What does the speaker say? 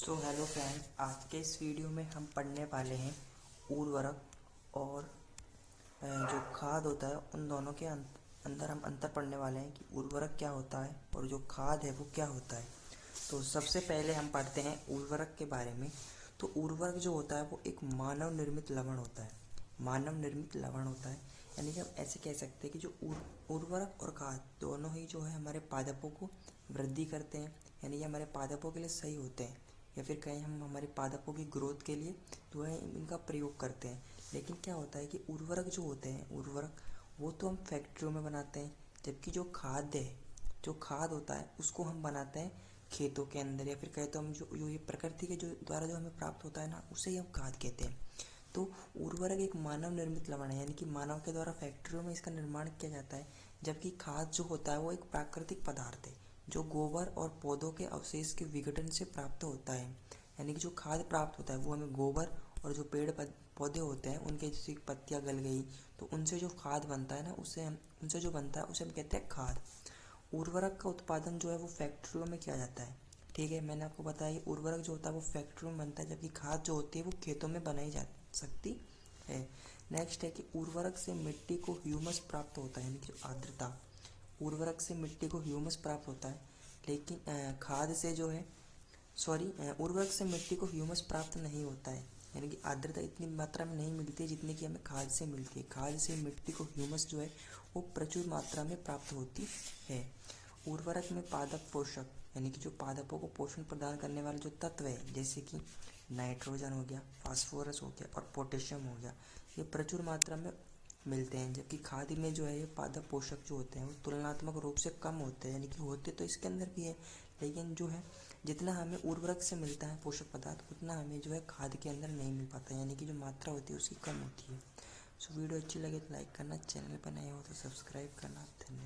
So hello friends, आज के इस वीडियो में हम पढ़ने वाले हैं उर्वरक और जो खाद होता है उन दोनों के अंदर हम अंतर पढ़ने वाले हैं कि उर्वरक क्या होता है और जो खाद है वो क्या होता है। तो सबसे पहले हम पढ़ते हैं उर्वरक के बारे में। तो उर्वरक जो होता है वो एक मानव निर्मित लवण होता है। मानव निर्मित लवण होता है यानी कि हम ऐसे कह सकते हैं कि जो उर्वरक और खाद दोनों ही जो है हमारे पादपों को वृद्धि करते हैं, यानी कि हमारे पादपों के लिए सही होते हैं, या फिर कहीं हम हमारे पादपों की ग्रोथ के लिए जो है इनका प्रयोग करते हैं। लेकिन क्या होता है कि उर्वरक जो होते हैं, उर्वरक वो तो हम फैक्ट्रियों में बनाते हैं, जबकि जो खाद है, जो खाद होता है उसको हम बनाते हैं खेतों के अंदर, या फिर कहे तो हम जो ये प्रकृति के जो द्वारा जो हमें प्राप्त होता है ना, उसे ही हम खाद कहते हैं। तो उर्वरक एक मानव निर्मित लवण है, यानी कि मानव के द्वारा फैक्ट्रियों में इसका निर्माण किया जाता है, जबकि खाद जो होता है वो एक प्राकृतिक पदार्थ है जो गोबर और पौधों के अवशेष के विघटन से प्राप्त होता है। यानी कि जो खाद प्राप्त होता है वो हमें गोबर और जो पेड़ पौधे होते हैं उनके जैसे पत्तियां गल गई तो उनसे जो खाद बनता है ना, उनसे जो बनता है उसे हम कहते हैं खाद। उर्वरक का उत्पादन जो है वो फैक्ट्रियों में किया जाता है। ठीक है, मैंने आपको बताया उर्वरक जो होता है वो फैक्ट्रियों में बनता है, जबकि खाद जो होती है वो खेतों में बनाई जा सकती है। नेक्स्ट है कि उर्वरक से मिट्टी को ह्यूमस प्राप्त होता है, यानी कि आर्द्रता। उर्वरक से मिट्टी को ह्यूमस प्राप्त होता है, लेकिन खाद से जो है उर्वरक से मिट्टी को ह्यूमस प्राप्त नहीं होता है, यानी कि आर्द्रता इतनी मात्रा में नहीं मिलती है जितनी कि हमें खाद से मिलती है। खाद से मिट्टी को ह्यूमस जो है वो प्रचुर मात्रा में प्राप्त होती है। उर्वरक में पादप पोषक, यानी कि जो पादपों को पोषण प्रदान करने वाले जो तत्व है, जैसे कि नाइट्रोजन हो गया, फास्फोरस हो गया और पोटेशियम हो गया, ये प्रचुर मात्रा में मिलते हैं। जबकि खाद में जो है ये पादप पोषक जो होते हैं वो तुलनात्मक रूप से कम होते हैं, यानी कि होते तो इसके अंदर भी है, लेकिन जो है जितना हमें उर्वरक से मिलता है पोषक पदार्थ उतना हमें जो है खाद के अंदर नहीं मिल पाता, यानी कि जो मात्रा होती है उसकी कम होती है। सो वीडियो अच्छी लगे तो लाइक करना, चैनल पर नए हो तो सब्सक्राइब करना। धन्यवाद।